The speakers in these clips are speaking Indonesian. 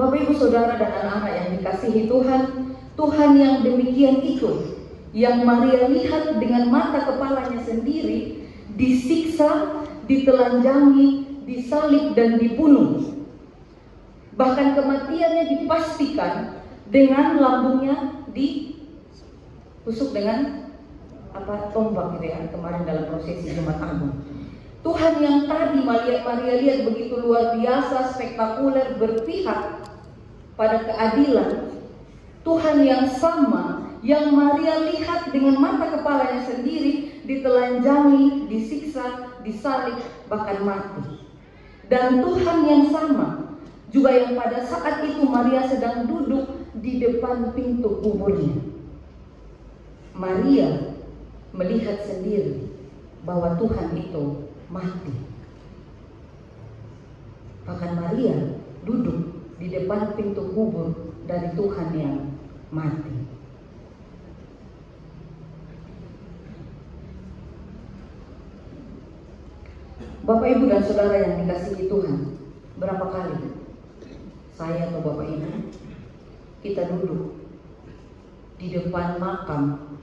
Bapak Ibu Saudara dan anak-anak yang dikasihi Tuhan, Tuhan yang demikian itu, yang Maria lihat dengan mata kepalanya sendiri, disiksa, ditelanjangi, disalib dan dibunuh. Bahkan kematiannya dipastikan dengan lambungnya ditusuk dengan tombak gitu ya, kemarin dalam prosesi Jumat Agung. Tuhan yang tadi Maria lihat begitu luar biasa, spektakuler, berpihak pada keadilan, Tuhan yang sama yang Maria lihat dengan mata kepalanya sendiri, ditelanjangi, disiksa, disalib, bahkan mati. Dan Tuhan yang sama juga yang pada saat itu Maria sedang duduk di depan pintu kuburnya. Maria melihat sendiri bahwa Tuhan itu mati. Bahkan Maria duduk di depan pintu kubur dari Tuhan yang mati. Bapak Ibu dan Saudara yang dikasihi Tuhan, berapa kali saya atau Bapak Ibu kita duduk di depan makam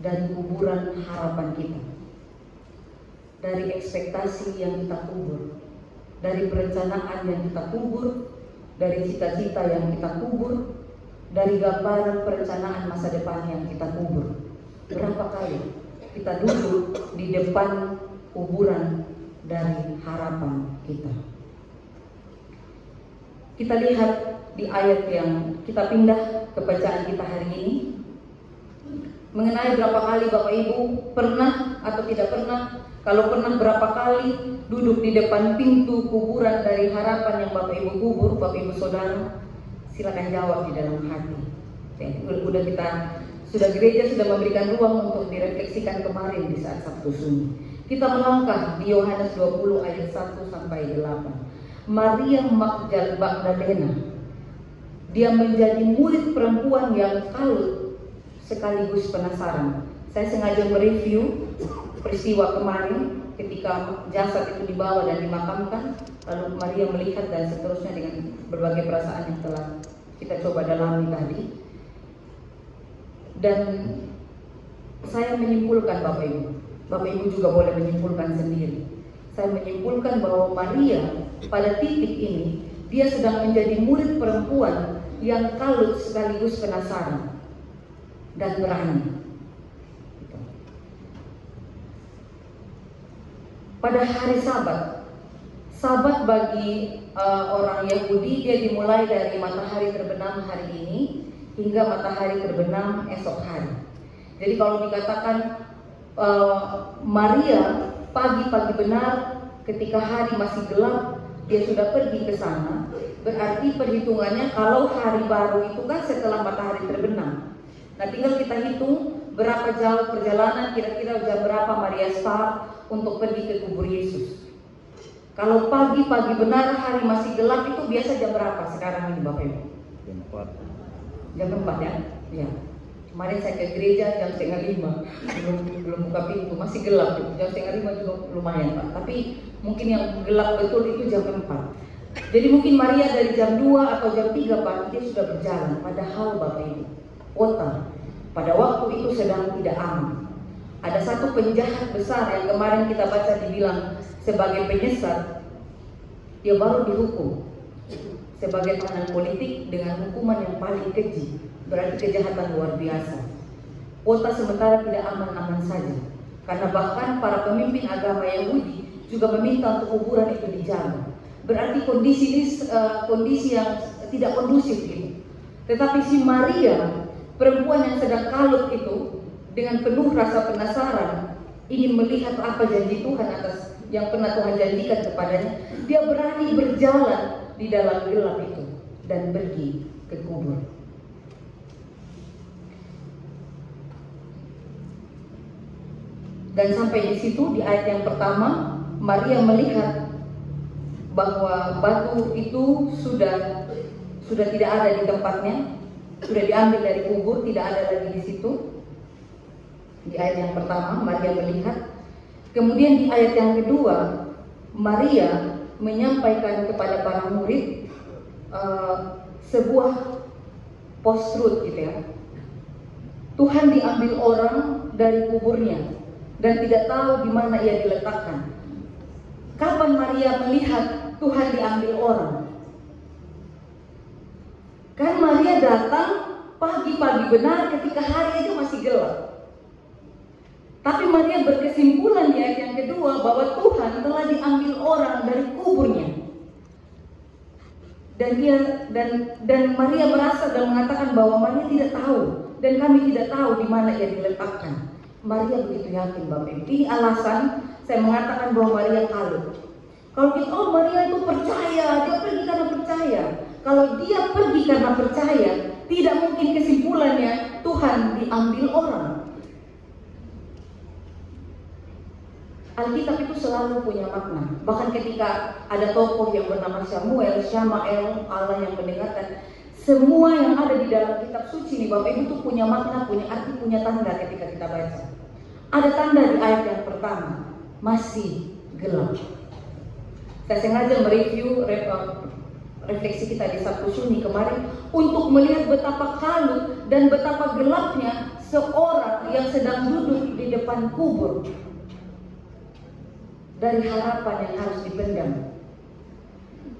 dari kuburan harapan kita, dari ekspektasi yang kita kubur, dari perencanaan yang kita kubur, dari cita-cita yang kita kubur, dari gambaran perencanaan masa depan yang kita kubur. Berapa kali kita duduk di depan kuburan dari harapan kita. Kita lihat di ayat yang kita pindah ke bacaan kita hari ini, mengenai berapa kali Bapak Ibu pernah atau tidak pernah. Kalau pernah, berapa kali duduk di depan pintu kuburan dari harapan yang Bapak Ibu kubur. Bapak Ibu Saudara, silakan jawab di dalam hati. Sudah gereja sudah memberikan ruang untuk direfleksikan kemarin di saat Sabtu Sunyi. Kita melangkah di Yohanes 20 ayat 1 sampai 8. Maria Magdalena, dia menjadi murid perempuan yang kalut sekaligus penasaran. Saya sengaja mereview peristiwa kemarin ketika jasad itu dibawa dan dimakamkan, lalu Maria melihat dan seterusnya dengan berbagai perasaan yang telah kita coba dalami tadi. Dan saya menyimpulkan Bapak Ibu juga boleh menyimpulkan sendiri. Saya menyimpulkan bahwa Maria pada titik ini dia sedang menjadi murid perempuan yang kalut sekaligus penasaran dan berani. Pada hari Sabat bagi orang Yahudi dia dimulai dari matahari terbenam hari ini hingga matahari terbenam esok hari. Jadi kalau dikatakan Maria pagi-pagi benar ketika hari masih gelap dia sudah pergi ke sana, berarti perhitungannya kalau hari baru itu kan setelah matahari terbenam. Nah, tinggal kita hitung berapa jauh perjalanan, kira-kira jam berapa Maria start untuk pergi ke kubur Yesus. Kalau pagi-pagi benar hari masih gelap itu biasa jam berapa sekarang ini Bapak Ibu? Jam 4. Jam 4 ya? Ya. Kemarin saya ke gereja jam 4:30, belum buka pintu, masih gelap. Jam 4:30 juga lumayan Pak. Tapi mungkin yang gelap betul itu jam 4. Jadi mungkin Maria dari jam 2 atau jam 3 pagi dia sudah berjalan. Padahal Bapak Ibu, kota pada waktu itu sedang tidak aman. Ada satu penjahat besar yang kemarin kita baca dibilang sebagai penyesat, dia baru dihukum sebagai tahanan politik dengan hukuman yang paling keji, berarti kejahatan luar biasa. Kota sementara tidak aman-aman saja, karena bahkan para pemimpin agama Yahudi juga meminta untuk kuburan itu dijaga. Berarti kondisi yang tidak kondusif ini. Tetapi si Maria, perempuan yang sedang kalut itu, dengan penuh rasa penasaran, ingin melihat apa janji Tuhan atas yang pernah Tuhan janjikan kepadanya. Dia berani berjalan di dalam gelap itu dan pergi ke kubur. Dan sampai di situ di ayat yang pertama, Maria melihat bahwa batu itu sudah tidak ada di tempatnya, sudah diambil dari kubur, tidak ada lagi di situ. Di ayat yang pertama Maria melihat. Kemudian di ayat yang kedua Maria menyampaikan kepada para murid sebuah post truth gitu ya. Tuhan diambil orang dari kuburnya dan tidak tahu di mana ia diletakkan. Kapan Maria melihat Tuhan diambil orang? Kan Maria datang pagi-pagi benar ketika hari itu masih gelap. Tapi Maria berkesimpulan di ayat yang kedua bahwa Tuhan telah diambil orang dari kuburnya. Dan Maria merasa dan mengatakan bahwa Maria tidak tahu dan kami tidak tahu di mana ia diletakkan. Maria begitu yakin, Bapak Ibu. Ini alasan saya mengatakan bahwa Maria kalut. Kalau kita, Maria itu percaya, dia pergi karena percaya. Kalau dia pergi karena percaya, tidak mungkin kesimpulannya Tuhan diambil orang. Alkitab itu selalu punya makna. Bahkan ketika ada tokoh yang bernama Samuel, Syamael, Allah yang mendengarkan, semua yang ada di dalam kitab suci ini, Bapak Ibu, itu punya makna, punya arti, punya tanda ketika kita baca. Ada tanda di ayat yang pertama, masih gelap. Saya sengaja mereview refleksi kita di Sabtu Sunni kemarin untuk melihat betapa kalut dan betapa gelapnya seorang yang sedang duduk di depan kubur dari harapan yang harus dipendam.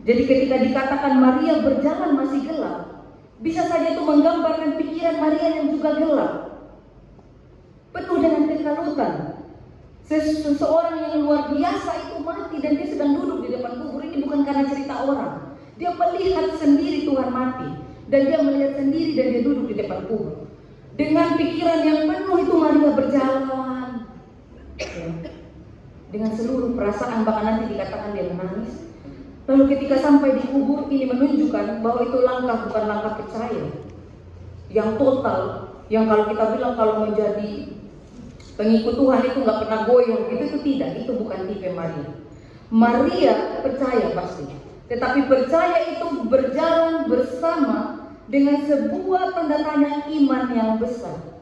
Jadi ketika dikatakan Maria berjalan masih gelap, bisa saja itu menggambarkan pikiran Maria yang juga gelap, penuh dengan kekalutan. Seseorang yang luar biasa itu mati dan dia sedang duduk di depan kubur. Ini bukan karena cerita orang. Dia melihat sendiri Tuhan mati dan dia melihat sendiri dan dia duduk di depan kubur. Dengan pikiran yang penuh itu Maria berjalan dengan seluruh perasaan, bahkan nanti dikatakan dia menangis. Lalu ketika sampai di kubur, ini menunjukkan bahwa itu langkah bukan langkah percaya yang total, yang kalau kita bilang kalau menjadi pengikut Tuhan itu nggak pernah goyang, itu tidak, itu bukan tipe Maria. Maria percaya pasti, tetapi percaya itu berjalan bersama dengan sebuah tanda tanya iman yang besar.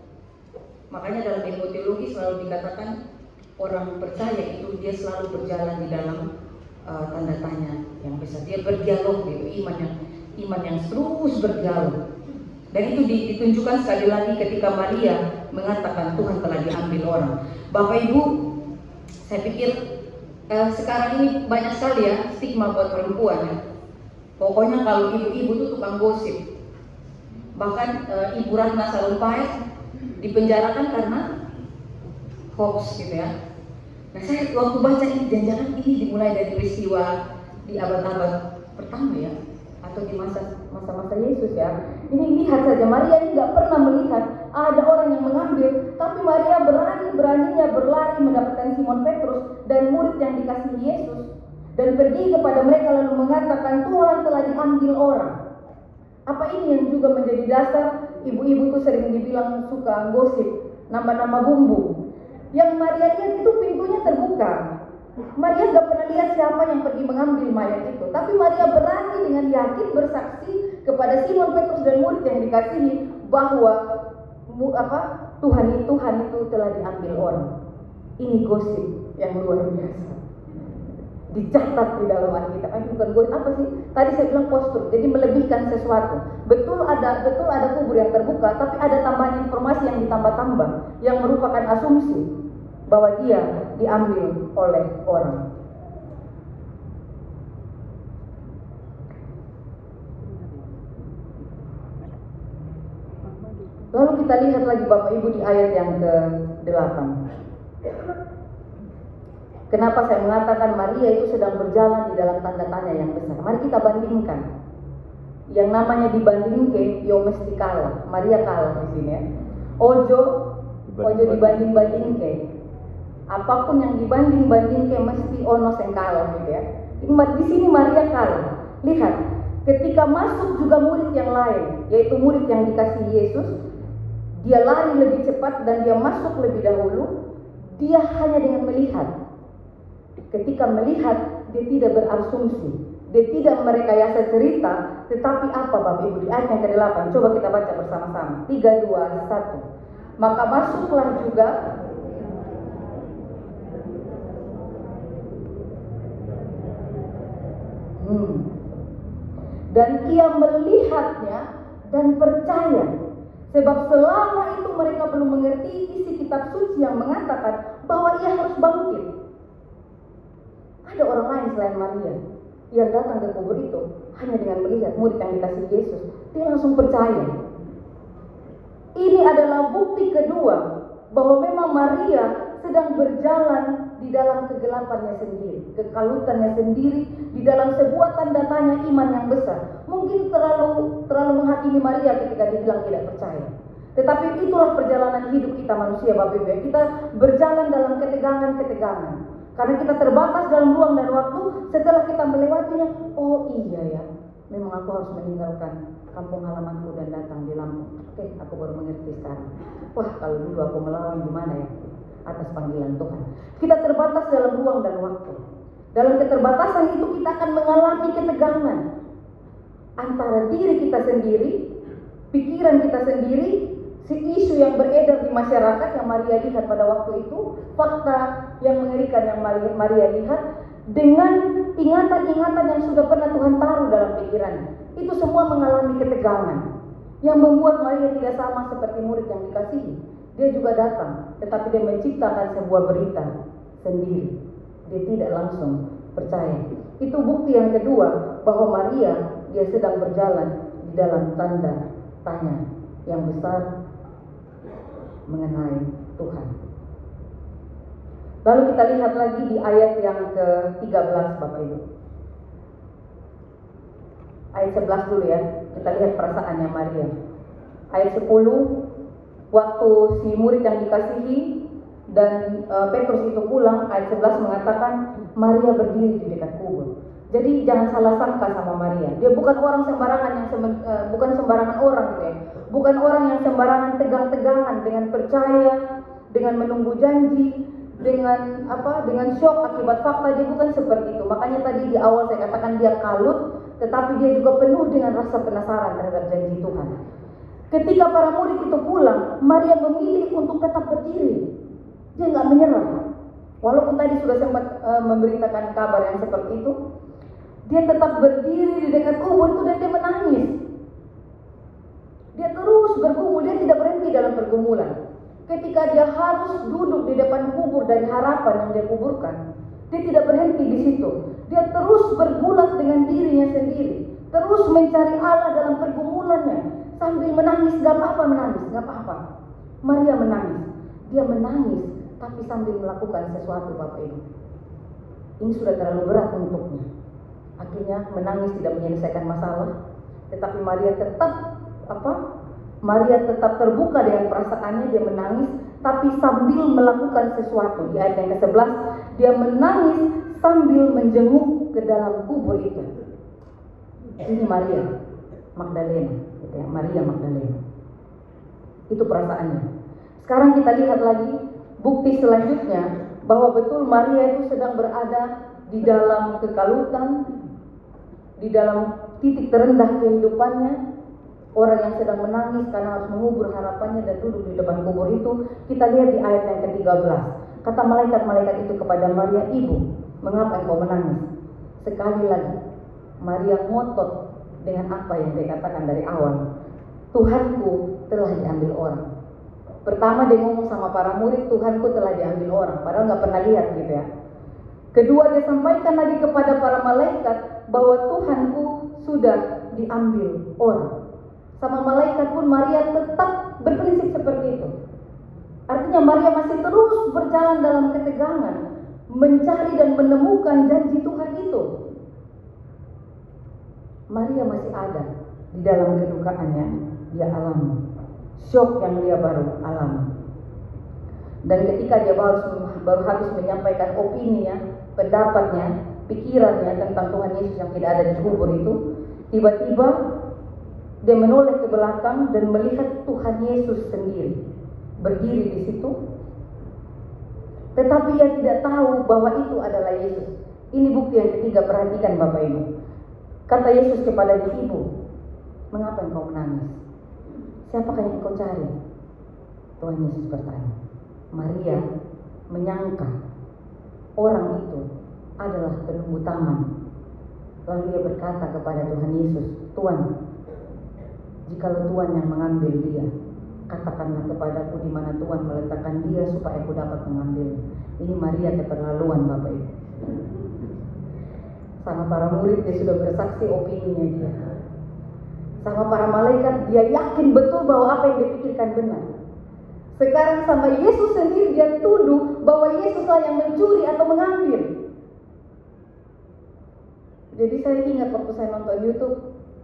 Makanya dalam ilmu teologi selalu dikatakan orang percaya itu dia selalu berjalan di dalam tanda tanya yang besar. Dia berdialog gitu, iman yang terus berdialog. Dan itu ditunjukkan sekali lagi ketika Maria mengatakan Tuhan telah diambil orang. Bapak Ibu, saya pikir sekarang ini banyak sekali ya stigma buat perempuan ya. Pokoknya kalau ibu-ibu itu tukang gosip. Bahkan Ibu Ratna Sarumpait dipenjarakan karena hoax gitu ya. Nah, saya waktu baca ini, jangan-jangan ini dimulai dari peristiwa di abad-abad pertama ya, atau di masa-masa Yesus ya. Ini lihat saja, Maria ini nggak pernah melihat ada orang yang mengambil, tapi Maria beraninya berlari mendapatkan Simon Petrus dan murid yang dikasihi Yesus dan pergi kepada mereka lalu mengatakan Tuhan telah diambil orang. Apa ini yang juga menjadi dasar ibu-ibu tuh sering dibilang suka gosip, nama-nama bumbu. Yang Maria lihat itu pintunya terbuka. Maria gak pernah lihat siapa yang pergi mengambil mayat itu. Tapi Maria berani dengan yakin bersaksi kepada Simon Petrus dan murid yang dikasihi bahwa Tuhan itu telah diambil orang. Ini gosip yang luar biasa. Dicatat di dalam Alkitab. Bukan gosip apa sih? Tadi saya bilang postur. Jadi melebihkan sesuatu. Betul ada kubur yang terbuka, tapi ada tambahan informasi yang ditambah-tambah yang merupakan asumsi bahwa dia diambil oleh orang. Lalu kita lihat lagi Bapak Ibu di ayat yang ke-8. Kenapa saya mengatakan Maria itu sedang berjalan di dalam tanda tanya yang besar? Mari kita bandingkan. Yang namanya dibandingke, yo mesti kalah. Maria kalah di sini ya. Ojo dibanding-bandingke. Apapun yang dibanding-bandingke mesti ono sing kalah gitu ya. Di sini Maria kalah. Lihat, ketika masuk juga murid yang lain, yaitu murid yang dikasihi Yesus, dia lari lebih cepat dan dia masuk lebih dahulu. Dia hanya dengan melihat. Ketika melihat, dia tidak berasumsi, dia tidak merekayasa cerita, tetapi apa Bapak Ibu di ayat yang ke-8? Coba kita baca bersama-sama. 3, 2, 1. Maka masuklah juga dan ia melihatnya dan percaya. Sebab selama itu mereka belum mengerti isi kitab suci yang mengatakan bahwa ia harus bangkit. Ada orang lain selain Maria yang datang ke kubur itu hanya dengan melihat murid yang dikasih Yesus, dia langsung percaya. Ini adalah bukti kedua bahwa memang Maria sedang berjalan di dalam kegelapannya sendiri, kekalutannya sendiri, di dalam sebuah tanda tanya iman yang besar. Mungkin terlalu menghakimi Maria ketika dibilang tidak percaya. Tetapi itulah perjalanan hidup kita manusia, Bapak Ibu. Kita berjalan dalam ketegangan-ketegangan. Karena kita terbatas dalam ruang dan waktu. Setelah kita melewatinya, oh iya ya, memang aku harus meninggalkan kampung halamanku dan datang di Lampung. Oke, aku baru mengerti sekarang. Wah, kalau dulu aku melawan gimana ya atas panggilan Tuhan. Kita terbatas dalam ruang dan waktu. Dalam keterbatasan itu kita akan mengalami ketegangan antara diri kita sendiri, pikiran kita sendiri, si isu yang beredar di masyarakat yang Maria lihat pada waktu itu, fakta yang mengerikan yang Maria lihat, dengan ingatan-ingatan yang sudah pernah Tuhan taruh dalam pikirannya. Itu semua mengalami ketegangan yang membuat Maria tidak sama seperti murid yang dikasihi. Dia juga datang, tetapi dia menciptakan sebuah berita sendiri. Dia tidak langsung percaya. Itu bukti yang kedua bahwa Maria, dia sedang berjalan di dalam tanda tanya yang besar mengenai Tuhan. Lalu kita lihat lagi di ayat yang ke-13, Bapak Ibu. Ayat 11 dulu ya, kita lihat perasaannya Maria. Ayat 10, waktu si murid yang dikasihi dan Petrus itu pulang, ayat 11 mengatakan Maria berdiri di dekat kubur. Jadi jangan salah sangka sama Maria. Dia bukan orang sembarangan bukan sembarangan orang gitu ya. Bukan orang yang sembarangan tegang-tegangan dengan percaya, dengan menunggu janji, dengan syok akibat fakta. Dia bukan seperti itu. Makanya tadi di awal saya katakan dia kalut, tetapi dia juga penuh dengan rasa penasaran terhadap janji Tuhan. Ketika para murid itu pulang, Maria memilih untuk tetap berdiri. Dia nggak menyerah. Walaupun tadi sudah sempat memberitakan kabar yang seperti itu, dia tetap berdiri di dekat kubur itu dan dia menangis. Dia terus bergumul, dia tidak berhenti dalam pergumulan. Ketika dia harus duduk di depan kubur dari harapan yang dia kuburkan, dia tidak berhenti di situ. Dia terus bergulat dengan dirinya sendiri, terus mencari Allah dalam pergumulannya, sambil menangis. Gak apa-apa menangis, gak apa-apa. Maria menangis. Dia menangis, tapi sambil melakukan sesuatu, Bapak Ibu. Ini sudah terlalu berat untuknya. Akhirnya menangis tidak menyelesaikan masalah, tetapi Maria tetap terbuka dengan perasaannya. Dia menangis, tapi sambil melakukan sesuatu. Di ayat yang ke-11, dia menangis sambil menjenguk ke dalam kubur itu. Ini Maria Magdalena, gitu ya, Maria Magdalena. Itu perasaannya. Sekarang kita lihat lagi bukti selanjutnya bahwa betul Maria itu sedang berada di dalam kekalutan, di dalam titik terendah kehidupannya. Orang yang sedang menangis karena harus mengubur harapannya dan duduk di depan kubur itu. Kita lihat di ayat yang ke-13. Kata malaikat-malaikat itu kepada Maria, "Ibu, mengapa engkau menangis?" Sekali lagi Maria ngotot dengan apa yang dia katakan dari awal. Tuhanku telah diambil orang. Pertama dia ngomong sama para murid, Tuhanku telah diambil orang. Padahal gak pernah lihat gitu ya. Kedua dia sampaikan lagi kepada para malaikat bahwa Tuhanku sudah diambil orang. Sama malaikat pun Maria tetap berprinsip seperti itu. Artinya Maria masih terus berjalan dalam ketegangan, mencari dan menemukan janji Tuhan itu. Maria masih ada di dalam kedukaannya dia alami, syok yang dia baru alami. Dan ketika dia baru habis menyampaikan opininya, pendapatnya, pikirannya tentang Tuhan Yesus yang tidak ada di kubur itu, tiba-tiba dia menoleh ke belakang dan melihat Tuhan Yesus sendiri berdiri di situ. Tetapi ia tidak tahu bahwa itu adalah Yesus. Ini bukti yang ketiga, perhatikan Bapak Ibu. Kata Yesus kepada dia, "Ibu, mengapa engkau menangis? Siapakah yang engkau cari?" Tuhan Yesus bertanya. Maria menyangka orang itu adalah penunggu taman. Lalu dia berkata kepada Tuhan Yesus, Tuhan, jikalau Tuhan yang mengambil dia, katakanlah kepadaku di mana Tuhan meletakkan dia supaya aku dapat mengambil. Ini Maria keterlaluan, Bapak Ibu. Sama para murid dia sudah bersaksi opininya dia. Sama para malaikat dia yakin betul bahwa apa yang dipikirkan benar. Sekarang sama Yesus sendiri dia tuduh bahwa Yesuslah yang mencuri atau mengambil. Jadi saya ingat waktu saya nonton YouTube,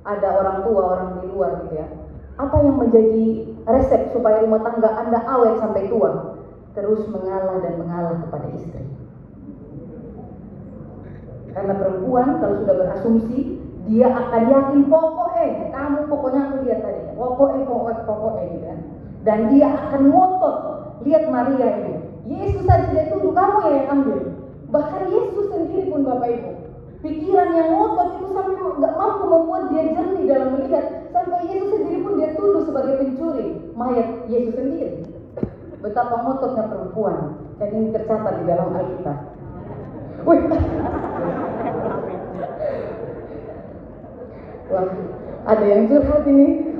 ada orang tua, orang di luar gitu ya. Apa yang menjadi resep supaya rumah tangga Anda awet sampai tua? Terus mengalah dan mengalah kepada istri. Karena perempuan kalau sudah berasumsi, dia akan yakin pokoknya, kamu pokoknya aku lihat tadi, pokoknya gitu kan. Dan dia akan ngotot. Lihat Maria ini, Yesus saja dia tuduh kamu yang ambil. Bahkan Yesus sendiri pun Bapak Ibu, pikiran yang ngotot itu sampai nggak mampu membuat dia jernih dalam melihat. Sampai Yesus sendiri pun dia tuduh sebagai pencuri mayat Yesus sendiri. Betapa ngototnya perempuan. Dan ini tercatat di dalam Alkitab. Wih. Wah, ada yang curhat ini.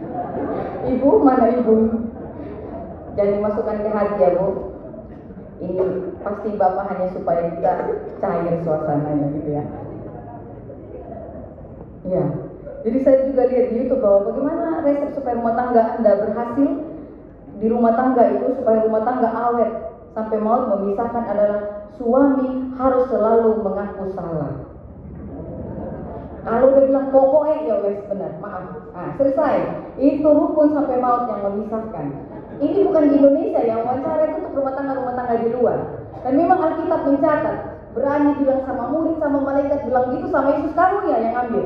Ibu, mana ibu? Jangan dimasukkan ke hati ya, Bu. Ini pasti Bapak hanya supaya kita cair suasananya gitu ya. Ya. Jadi saya juga lihat di YouTube bahwa bagaimana resep supaya rumah tangga Anda berhasil di rumah tangga itu, supaya rumah tangga awet sampai maut memisahkan adalah suami harus selalu mengaku salah. Kalau udah bilang pokoknya ya wes benar, maaf. Selesai. Itu rukun sampai maut yang memisahkan. Ini bukan di Indonesia yang wawancara itu untuk rumah tangga di luar. Dan memang Alkitab mencatat, berani bilang sama murid, sama malaikat bilang gitu sama Yesus, kamu ya yang ambil.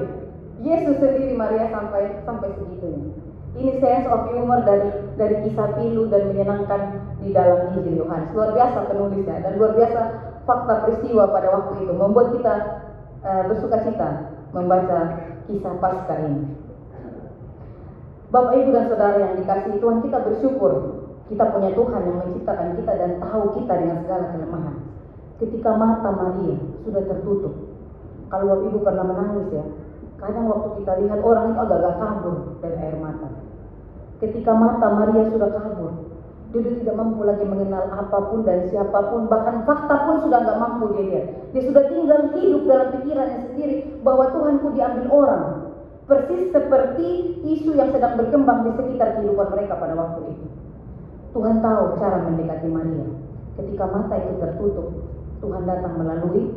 Yesus sendiri Maria sampai segitunya. Ini sense of humor dari kisah pilu dan menyenangkan di dalam Injil Yohanes. Luar biasa penulisnya dan luar biasa fakta peristiwa pada waktu itu membuat kita bersukacita membaca kisah Paskah ini. Bapak Ibu dan Saudara yang dikasihi Tuhan, kita bersyukur kita punya Tuhan yang menciptakan kita dan tahu kita dengan segala kelemahan. Ketika mata Maria sudah tertutup, kalau Bapak Ibu pernah menangis ya, kadang waktu kita lihat orang itu agak-agak kabur dari air mata. Ketika mata Maria sudah kabur, dia tidak mampu lagi mengenal apapun dan siapapun, bahkan fakta pun sudah nggak mampu dia lihat. Dia sudah tinggal hidup dalam pikirannya sendiri bahwa Tuhanku diambil orang. Persis seperti isu yang sedang berkembang di sekitar kehidupan mereka pada waktu itu. Tuhan tahu cara mendekati Maria. Ketika mata itu tertutup, Tuhan datang melalui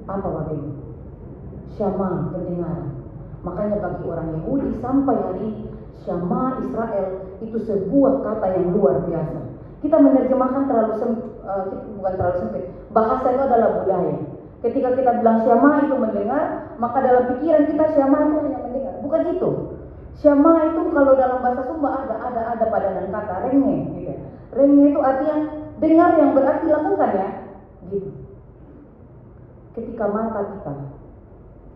apa Bapak Ibu? Syama, pendengaran. Makanya bagi orang Yahudi sampai hari ini, Syama Israel itu sebuah kata yang luar biasa. Kita menerjemahkan bukan terlalu sempit. Bahasa itu adalah budaya. Ketika kita bilang Syama itu mendengar, maka dalam pikiran kita Syama itu hanya mendengar. Bukan itu. Syama itu kalau dalam bahasa Sumba ada padanan kata renge gitu. Renge itu artinya dengar yang berarti lakukan ya. Gitu. Ketika mata kita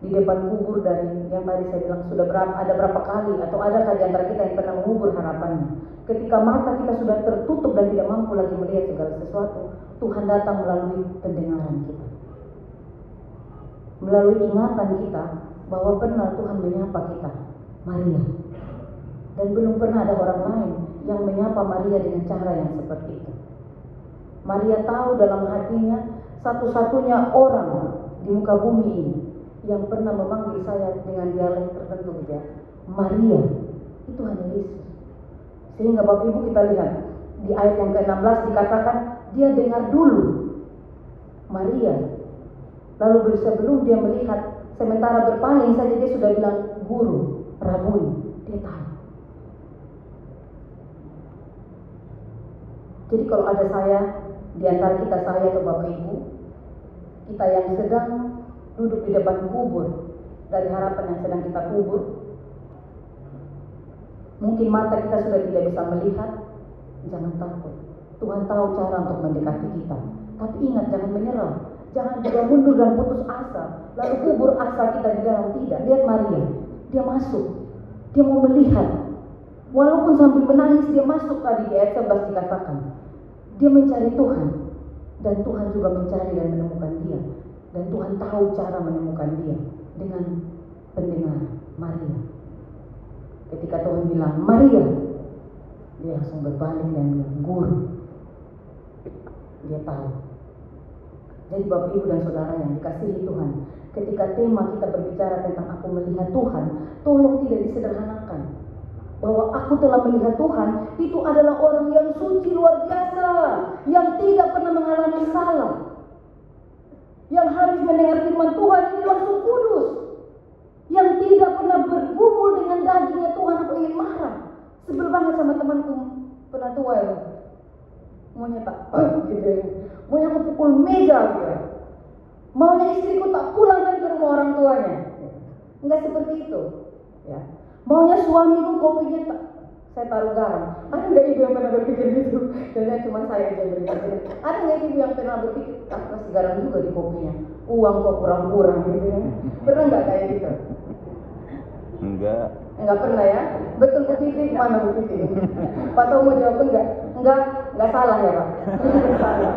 di depan kubur dari yang tadi saya bilang sudah ada berapa kali atau adakah di antara kita yang pernah mengubur harapannya. Ketika mata kita sudah tertutup dan tidak mampu lagi melihat segala sesuatu, Tuhan datang melalui pendengaran kita. Melalui ingatan kita bahwa benar Tuhan menyapa kita, Maria. Dan belum pernah ada orang lain yang menyapa Maria dengan cara yang seperti itu. Maria tahu dalam hatinya satu-satunya orang di muka bumi ini yang pernah memanggil saya dengan dialek tertentu gitu ya, Maria, itu hanya Yesus. Sehingga Bapak Ibu kita lihat di ayat yang ke-16 dikatakan dia dengar dulu Maria. Lalu sebelum dia melihat, sementara berpaling saja dia sudah bilang guru, rabuni, dia tahu. Jadi kalau ada saya, di antara kita saya atau Bapak Ibu, kita yang sedang duduk di depan kubur dari harapan yang sedang kita kubur, mungkin mata kita sudah tidak bisa melihat, jangan takut. Tuhan tahu cara untuk mendekati kita. Tapi ingat, jangan menyerah. Jangan juga mundur dan putus asa. Lalu kubur asa kita di dalam. Tidak. Lihat Maria, dia masuk. Dia mau melihat. Walaupun sambil menangis dia masuk. Tadi di ayat 11 dikatakan dia mencari Tuhan. Dan Tuhan juga mencari dan menemukan dia. Dan Tuhan tahu cara menemukan dia dengan pendengaran. Maria. Ketika Tuhan bilang Maria, dia langsung berbalik dan bilang guru. Dia tahu. Jadi Bapak Ibu dan Saudara yang dikasihi Tuhan, ketika tema kita berbicara tentang aku melihat Tuhan, tolong tidak disederhanakan. Bahwa aku telah melihat Tuhan, itu adalah orang yang suci luar biasa, yang tidak pernah mengalami salah, yang habis mendengar firman Tuhan ini langsung kudus, yang tidak pernah bergumul dengan dagingnya Tuhan. Aku ingin marah, sebel banget sama temanku penatua ya. Maunya tak gitu ya. Maunya aku pukul meja gitu ya. Maunya istriku tak pulang ke rumah orang tuanya. Enggak seperti itu ya. Maunya suamiku kopinya tak saya taruh garam. Ada nggak ibu yang pernah berpikir gitu? Jangan cuma saya aja yang berpikir. Ada nggak ibu yang pernah berpikir kasih garam juga di kopinya? Uang kok kurang-kurang gitu ya. Pernah nggak kayak gitu? Enggak pernah ya? Betul Bu Titi, mana Bu Titi? Pak Tau mau jawab enggak? Enggak salah ya Pak? Enggak salah,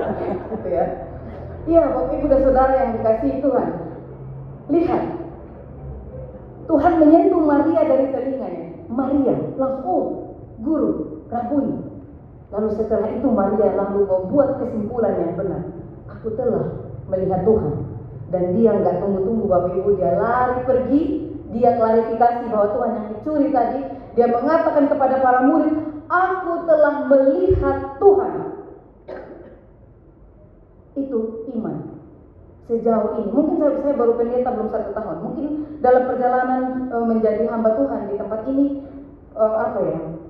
gitu ya. Iya, Bapak Ibu dan Saudara yang dikasihi Tuhan. Lihat, Tuhan menyentuh Maria dari telinganya. Maria langsung, oh, guru, Rabuni. Lalu setelah itu Maria lalu membuat kesimpulan yang benar. Aku telah melihat Tuhan. Dan dia enggak tunggu-tunggu Bapak Ibu, dia lari pergi. Dia klarifikasi bahwa Tuhan yang dicuri tadi. Dia mengatakan kepada para murid, aku telah melihat Tuhan. Itu iman. Sejauh ini, mungkin saya baru pendeta belum 1 tahun. Mungkin dalam perjalanan menjadi hamba Tuhan di tempat ini,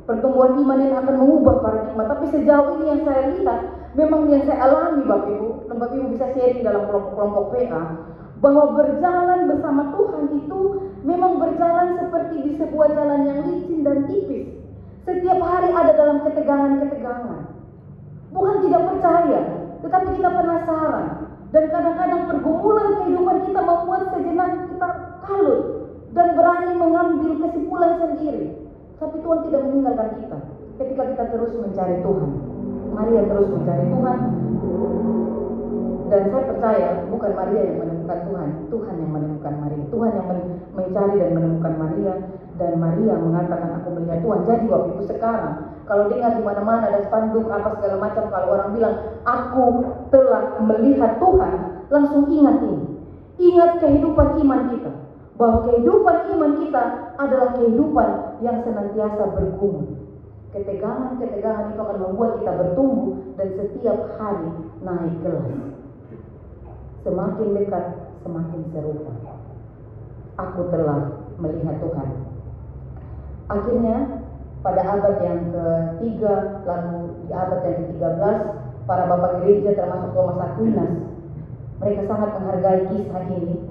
pertumbuhan iman yang akan mengubah paradigma. Tapi sejauh ini yang saya lihat, memang yang saya alami Bapak Ibu, dan Bapak Ibu bisa sharing dalam kelompok-kelompok PA, bahwa berjalan bersama Tuhan itu memang berjalan seperti di sebuah jalan yang licin dan tipis. Setiap hari ada dalam ketegangan-ketegangan. Bukan tidak percaya, tetapi kita penasaran. Dan kadang-kadang pergumulan kehidupan kita membuat sejenak kita kalut dan berani mengambil kesimpulan sendiri. Tapi Tuhan tidak meninggalkan kita ketika kita terus mencari Tuhan. Maria terus mencari Tuhan. Dan saya percaya bukan Maria yang menemukan Tuhan, Tuhan yang menemukan Maria. Tuhan yang mencari dan menemukan Maria, dan Maria mengatakan aku melihat Tuhan. Jadi Bapak Ibu sekarang kalau dengar di mana-mana ada spanduk apa segala macam, kalau orang bilang aku telah melihat Tuhan, langsung ingat ini. Ingat kehidupan iman kita, bahwa kehidupan iman kita adalah kehidupan yang senantiasa bergumul. Ketegangan-ketegangan itu akan membuat kita bertumbuh dan setiap hari naik kelas. Semakin dekat, semakin serupa. Aku telah melihat Tuhan. Akhirnya pada abad yang ketiga, lalu di abad yang ke-13, para bapak gereja termasuk Thomas Aquinas, mereka sangat menghargai kisah ini.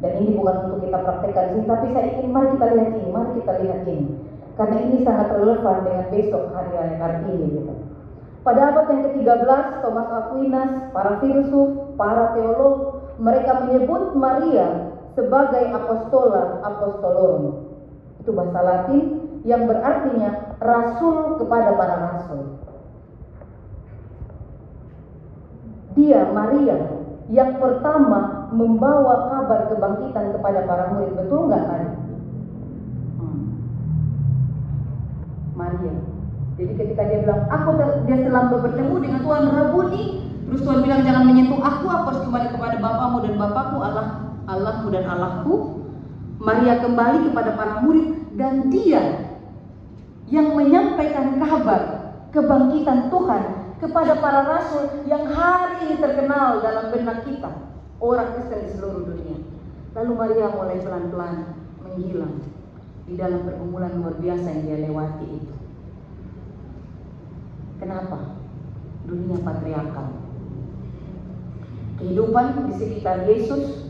Dan ini bukan untuk kita praktekkan di sini, tapi saya ingin mari kita lihat ini. Karena ini sangat relevan dengan besok hari raya Kartini gitu. Pada abad yang ke-13, Thomas Aquinas, para filsuf, para teolog, mereka menyebut Maria sebagai apostola apostolorum. Itu bahasa Latin yang berartinya rasul kepada para rasul. Dia, Maria, yang pertama membawa kabar kebangkitan kepada para murid. Betul nggak tadi? Maria. Jadi ketika dia bilang, dia telah bertemu dengan Tuhan Rabuni, terus Tuhan bilang jangan menyentuh aku harus kembali kepada Bapamu dan Bapakmu, Allahmu dan Allahku. Maria kembali kepada para murid dan dia yang menyampaikan kabar kebangkitan Tuhan kepada para rasul yang hari ini terkenal dalam benak kita, orang Kristen di seluruh dunia. Lalu Maria mulai pelan-pelan menghilang di dalam pergumulan luar biasa yang dia lewati itu. Kenapa? Dunia patriarkal. Kehidupan di sekitar Yesus,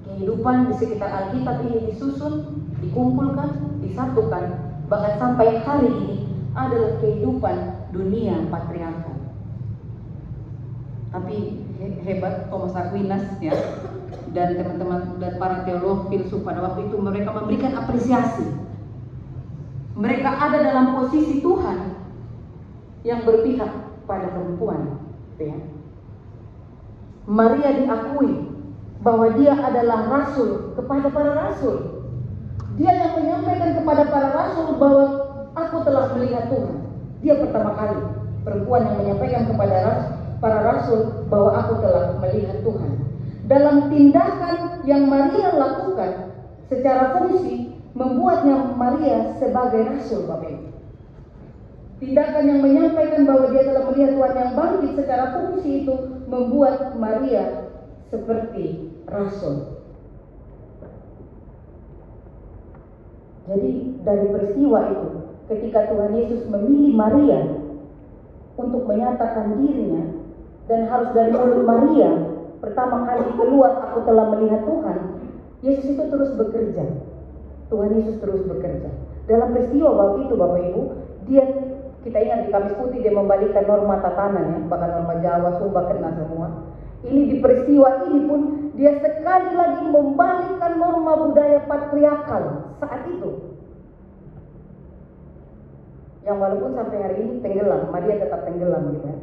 kehidupan di sekitar Alkitab ini disusun, dikumpulkan, disatukan, bahkan sampai hari ini adalah kehidupan dunia patriarkal. Tapi hebat Thomas Aquinas ya, dan teman-teman dan para teolog filsuf pada waktu itu, mereka memberikan apresiasi. Mereka ada dalam posisi Tuhan yang berpihak pada perempuan ya. Maria diakui bahwa dia adalah rasul kepada para rasul. Dia yang menyampaikan kepada para rasul bahwa aku telah melihat Tuhan. Dia pertama kali perempuan yang menyampaikan kepada para rasul bahwa aku telah melihat Tuhan. Dalam tindakan yang Maria lakukan secara fungsi membuatnya Maria sebagai rasul, Bapak Ibu. Tindakan yang menyampaikan bahwa dia telah melihat Tuhan yang bangkit secara fungsi itu membuat Maria seperti rasul. Jadi dari peristiwa itu, ketika Tuhan Yesus memilih Maria untuk menyatakan dirinya, dan harus dari mulut Maria pertama kali keluar, aku telah melihat Tuhan, Yesus itu terus bekerja. Tuhan Yesus terus bekerja. Dalam peristiwa waktu itu, Bapak Ibu, kita ingat di Kamis Putih dia membalikkan norma tatanan, ya, bahkan norma Jawa, Sumba kena semua. Ini di peristiwa ini pun dia sekali lagi membalikkan norma budaya patriarkal saat itu. Yang walaupun sampai hari ini tenggelam, Maria tetap tenggelam gitu ya.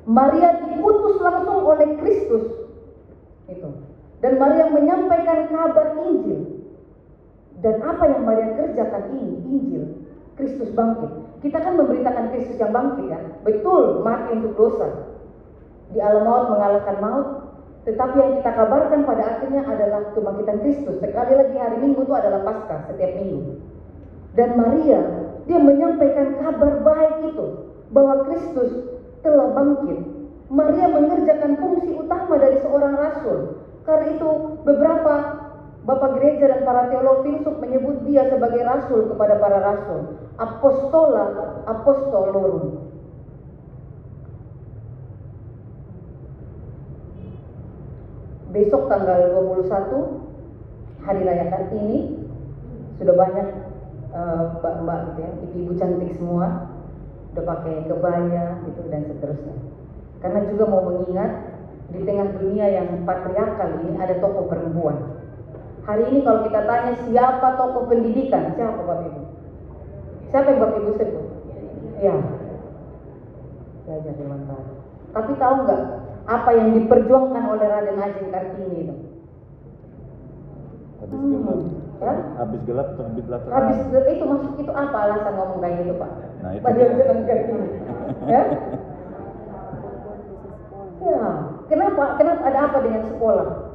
Maria diutus langsung oleh Kristus itu. Dan Maria menyampaikan kabar Injil. Dan apa yang Maria kerjakan ini, Injil, Kristus bangkit. Kita kan memberitakan Kristus yang bangkit ya. Betul, mati untuk dosa. Di alam maut mengalahkan maut. Tetapi yang kita kabarkan pada akhirnya adalah kebangkitan Kristus. Sekali lagi hari Minggu itu adalah Paskah setiap minggu. Dan Maria, dia menyampaikan kabar baik itu. Bahwa Kristus telah bangkit. Maria mengerjakan fungsi utama dari seorang rasul. Karena itu beberapa Bapak gereja dan para teolog filsuf menyebut dia sebagai rasul kepada para rasul. Apostola apostolorum. Besok tanggal 21 Hari Raya Kartini, sudah banyak mbak-mbak gitu ya, ibu-ibu cantik semua udah pakai kebaya gitu dan seterusnya. Karena juga mau mengingat di tengah dunia yang patriarkal ini ada tokoh perempuan. Hari ini kalau kita tanya siapa tokoh pendidikan, siapa Bapak Ibu? Siapa yang Bapak Ibu sebut? Ya, Raja Dewantara. Tapi tahu nggak apa yang diperjuangkan oleh Raden Ajeng Kartini itu? Habis gelap. Ya? Habis gelap terbit terang. Habis gelap itu maksud itu apa alasan ngomong kayak gitu Pak? Nah, itu Pada Ajeng Kartini. Ya? Ya, kenapa ada apa dengan sekolah?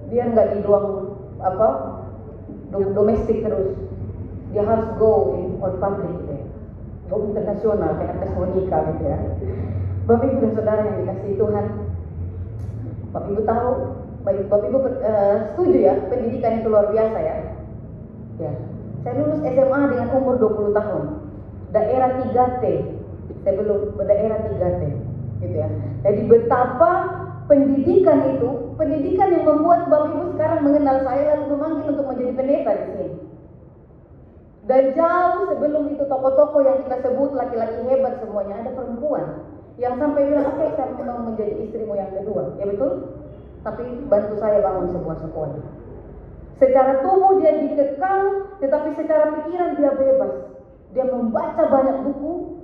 Biar nggak di ruang domestik terus, dia harus go on public gitu ya. Go internasional kayak tes mau nikah gitu ya. Bapak Ibu dan Saudara yang dikasihi Tuhan, Bapak Ibu tahu, Bapak Ibu setuju ya, pendidikan itu luar biasa ya. Ya, saya lulus SMA dengan umur 20 tahun, daerah 3T, saya belum daerah 3T gitu ya. Jadi betapa pendidikan yang membuat Bapak Ibu sekarang mengenal saya lalu memanggil untuk menjadi pendeta di sini. Dan jauh sebelum itu tokoh-tokoh yang kita sebut laki-laki hebat semuanya, ada perempuan yang sampai bilang, oke, saya mau menjadi istrimu yang kedua. Ya betul? Tapi bantu saya bangun sebuah sekolah. Secara tubuh dia dikekang, tetapi secara pikiran dia bebas. Dia membaca banyak buku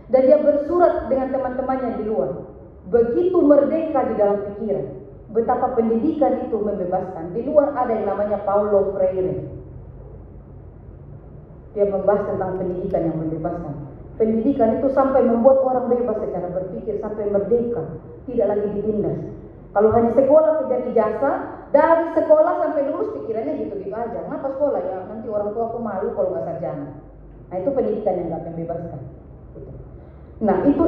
dan dia bersurat dengan teman-temannya di luar. Begitu merdeka di dalam pikiran. Betapa pendidikan itu membebaskan. Di luar ada yang namanya Paulo Freire. Dia membahas tentang pendidikan yang membebaskan. Pendidikan itu sampai membuat orang bebas secara berpikir, sampai merdeka, tidak lagi ditindas. Kalau hanya sekolah kerja ijazah, dari sekolah sampai lulus pikirannya gitu-gitu aja. Kenapa sekolah ya? Nanti orang tua aku malu kalau nggak sarjana. Nah itu pendidikan yang nggak membebaskan. Gitu. Nah itu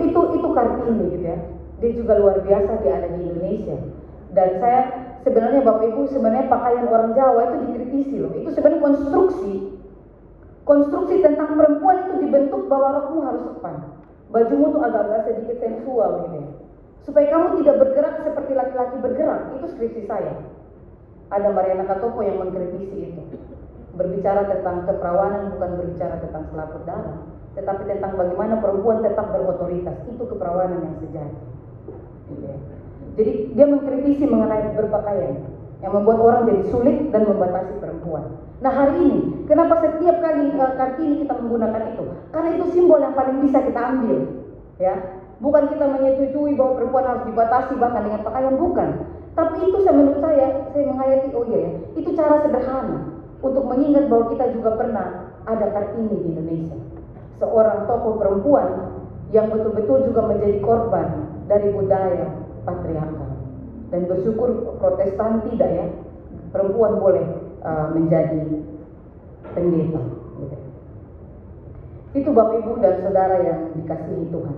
Kartini gitu ya. Dia juga luar biasa, dia ada di Indonesia. Dan saya sebenarnya Bapak Ibu, sebenarnya pakaian orang Jawa itu dikritisi loh. Itu sebenarnya konstruksi tentang perempuan itu dibentuk bahwa rohmu harus sopan, bajumu tuh agak-agak sedikit sensual gitu ya. Supaya kamu tidak bergerak seperti laki-laki bergerak. Itu skripsi saya. Ada Mariana Katoko yang mengkritisi itu. Berbicara tentang keperawanan bukan berbicara tentang selaput darah, tetapi tentang bagaimana perempuan tetap berotoritas. Itu keperawanan yang sejati. Gitu ya. Jadi dia mengkritisi mengenai berpakaian yang membuat orang jadi sulit dan membatasi perempuan. Nah hari ini, kenapa setiap kali Kartini kita menggunakan itu? Karena itu simbol yang paling bisa kita ambil, ya. Bukan kita menyetujui bahwa perempuan harus dibatasi bahkan dengan pakaian, bukan. Tapi itu menurut saya menghayati, oh iya ya, itu cara sederhana untuk mengingat bahwa kita juga pernah ada Kartini di Indonesia, seorang tokoh perempuan yang betul-betul juga menjadi korban dari budaya patriarkal. Dan bersyukur Protestan tidak ya, perempuan boleh menjadi pendeta. Itu Bapak Ibu dan Saudara yang dikasihi Tuhan.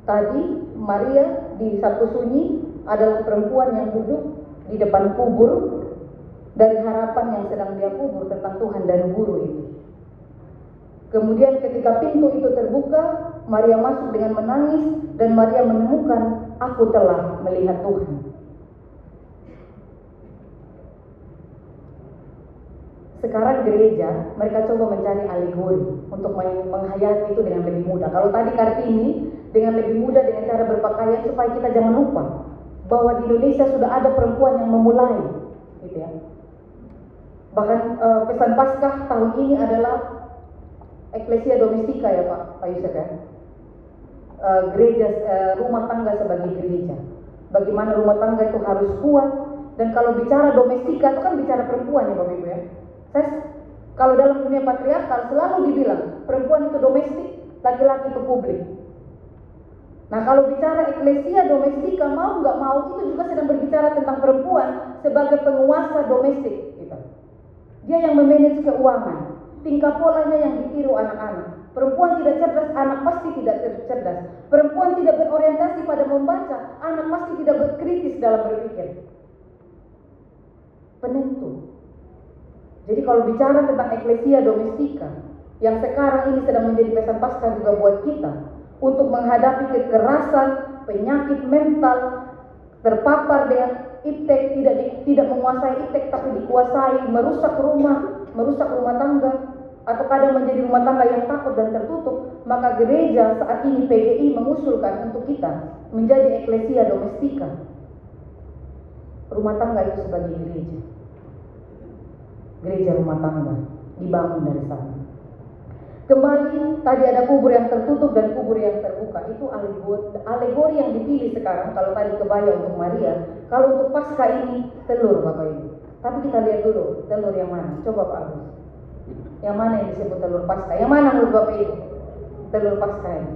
Tadi Maria di Sabtu Sunyi adalah perempuan yang duduk di depan kubur dari harapan yang sedang dia kubur tentang Tuhan dan guru itu. Kemudian ketika pintu itu terbuka, Maria masuk dengan menangis dan Maria menemukan, aku telah melihat Tuhan. Sekarang gereja, mereka coba mencari alegori untuk menghayati itu dengan lebih mudah. Kalau tadi Kartini, dengan lebih mudah dengan cara berpakaian supaya kita jangan lupa bahwa di Indonesia sudah ada perempuan yang memulai, gitu ya. Bahkan pesan Paskah tahun ini adalah Ecclesia Domestica ya Pak Yusuf ya. Gereja, rumah tangga sebagai gereja. Bagaimana rumah tangga itu harus kuat. Dan kalau bicara domestika itu kan bicara perempuan ya Bapak Ibu ya. Kalau dalam dunia patriarkal selalu dibilang perempuan itu domestik, laki-laki itu publik. Nah kalau bicara Ecclesia Domestika, mau nggak mau itu juga sedang berbicara tentang perempuan sebagai penguasa domestik gitu. Dia yang memanage keuangan, tingkah polanya yang ditiru anak-anak. Perempuan tidak cerdas, anak pasti tidak cerdas. Perempuan tidak berorientasi pada membaca, anak pasti tidak berkritis dalam berpikir. Penentu. Jadi kalau bicara tentang Ecclesia Domestika yang sekarang ini sedang menjadi pesan Paskah juga buat kita untuk menghadapi kekerasan, penyakit mental, terpapar dengan iptek, tidak menguasai iptek tapi dikuasai, merusak rumah tangga, atau kadang menjadi rumah tangga yang takut dan tertutup, maka gereja saat ini PGI mengusulkan untuk kita menjadi Ecclesia Domestika. Rumah tangga itu sebagai gereja rumah tangga dibangun dari sana. Kembali tadi ada kubur yang tertutup dan kubur yang terbuka. Itu alegori yang dipilih sekarang. Kalau tadi kebaya untuk Maria, kalau untuk Paskah ini telur Bapak Ibu. Tapi kita lihat dulu telur yang mana. Coba Pak Agus. Yang mana yang disebut telur Paskah? Yang mana menurut Bapak Ibu? Telur Paskah ini.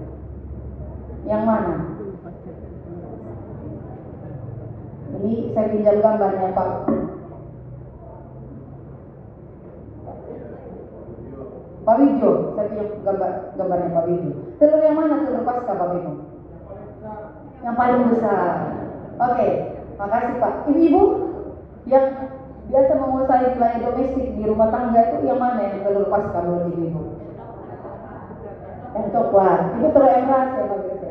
Yang mana? Ini saya pinjam gambarnya Pak. Pak Wijo, saya punya gambarnya Pak Wijo. Telur yang mana telur Paskah Pak Wijo? Yang paling besar. Oke, makasih Pak. Ibu-ibu yang biasa menguasai wilayah domestik di rumah tangga itu yang mana yang telur Paskah menurut ibu-ibu? Yang coklat. Itu telur yang rahasia Pak Wijo.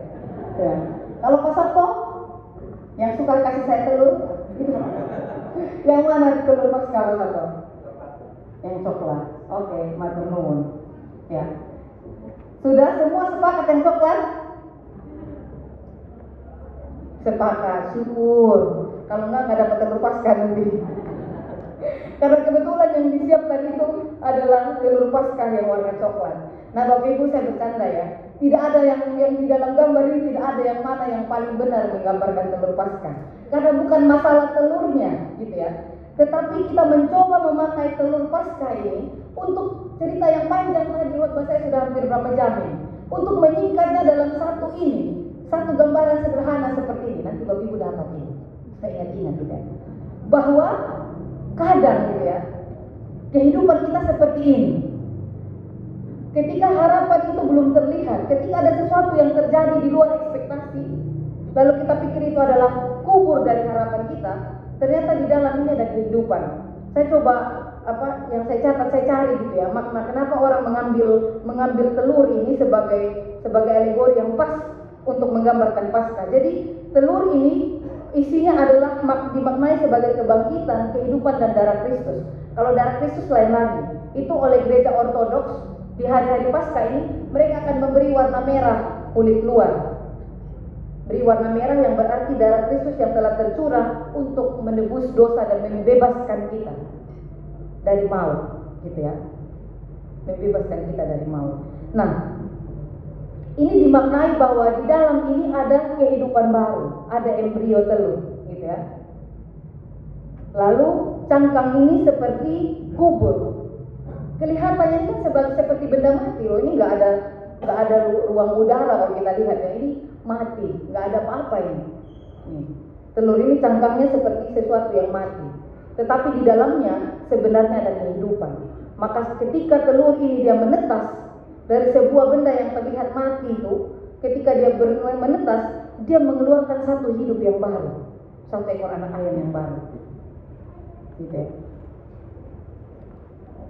Ya. Kalau Pak Sabto yang suka kasih saya telur, itu yang mana telur Paskah Pak Sabto? Yang coklat. Oke, matur nuwun. Ya. Sudah semua sepakat yang coklat? Sepakat, syukur. Kalau enggak dapat telur Paskah nanti. Karena kebetulan yang disiapkan itu adalah telur Paskah yang warna coklat. Nah, Bapak Ibu saya bercanda ya. Tidak ada yang di dalam gambar ini tidak ada yang mana yang paling benar menggambarkan telur Paskah. Karena bukan masalah telurnya, gitu ya. Tetapi kita mencoba memakai telur Paskah ini untuk cerita yang panjang tadi buat saya sudah hampir berapa jam ini. Untuk menyingkatnya dalam satu gambaran sederhana seperti ini. Nanti Bapak Ibu dapat ini. Saya ingat tidak. Bahwa kadang gitu ya, kehidupan kita seperti ini. Ketika harapan itu belum terlihat, ketika ada sesuatu yang terjadi di luar ekspektasi, lalu kita pikir itu adalah kubur dari harapan kita. Ternyata di dalam ini ada kehidupan. Saya coba yang saya catat, saya cari gitu ya makna kenapa orang mengambil telur ini sebagai alegori yang pas untuk menggambarkan Paskah. Jadi telur ini isinya adalah dimaknai sebagai kebangkitan, kehidupan dan darah Kristus. Kalau darah Kristus lain lagi. Itu oleh gereja Ortodoks di hari-hari Paskah ini mereka akan memberi warna merah kulit luar. Beri warna merah yang berarti darah Kristus yang telah tercurah untuk menebus dosa dan membebaskan kita dari maut, gitu ya. Membebaskan kita dari maut. Nah, ini dimaknai bahwa di dalam ini ada kehidupan baru, ada embrio telur, gitu ya. Lalu cangkang ini seperti kubur. Kelihatannya kan seperti benda mati. Oh, ini nggak ada ruang udara kalau kita lihat ya. Ini mati, nggak ada apa-apa ini. Telur ini cangkangnya seperti sesuatu yang mati. Tetapi di dalamnya sebenarnya ada kehidupan. Maka ketika telur ini dia menetas dari sebuah benda yang terlihat mati itu, ketika dia menetas, dia mengeluarkan satu hidup yang baru, satu ekor anak ayam yang baru. Gitu ya.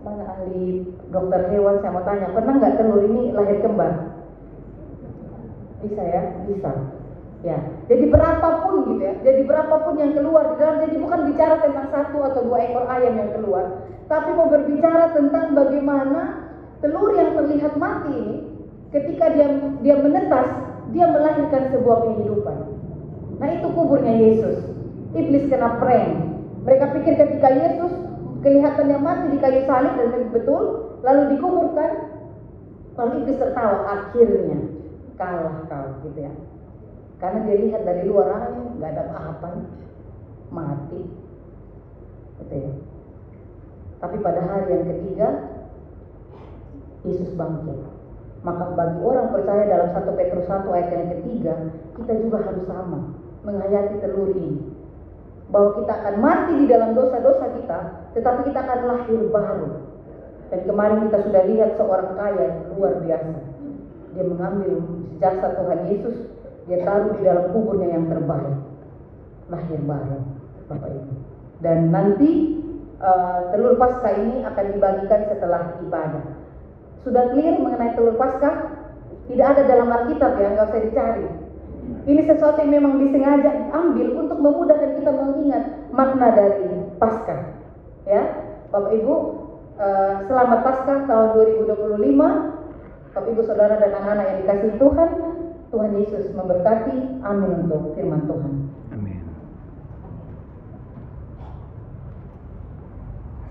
Mana ahli dokter hewan, saya mau tanya, pernah nggak telur ini lahir kembar? Bisa ya, bisa. Ya, jadi berapapun gitu ya, jadi berapapun yang keluar di dalam, jadi bukan bicara tentang satu atau dua ekor ayam yang keluar, tapi mau berbicara tentang bagaimana telur yang terlihat mati ini, ketika dia menetas, dia melahirkan sebuah kehidupan. Nah, itu kuburnya Yesus. Iblis kena prank. Mereka pikir ketika Yesus kelihatannya mati di kayu salib dan betul, lalu dikuburkan, lalu iblis tertawa, akhirnya kalah kau, gitu ya. Karena dia lihat dari luar, nggak ada apa-apa, mati, gitu ya. Tapi pada hari yang ketiga, Yesus bangkit. Maka bagi orang percaya dalam 1 Petrus 1 ayat yang ketiga, kita juga harus sama, menghayati telur ini, bahwa kita akan mati di dalam dosa-dosa kita, tetapi kita akan lahir baru. Dan kemarin kita sudah lihat seorang kaya yang luar biasa. Dia mengambil jasad Tuhan Yesus, dia taruh di dalam kuburnya yang terbaik, lahir baru, Bapak Ibu. Dan nanti telur Paskah ini akan dibagikan setelah ibadah. Sudah clear mengenai telur Paskah? Tidak ada dalam Alkitab ya, nggak usah dicari. Ini sesuatu yang memang disengaja diambil untuk memudahkan kita mengingat makna dari Paskah. Ya, Bapak Ibu, selamat Paskah tahun 2025. Bapak Ibu, Saudara dan anak-anak yang dikasihi Tuhan, Tuhan Yesus memberkati. Amin untuk firman Tuhan. Amin.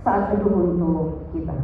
Saat teduh untuk kita.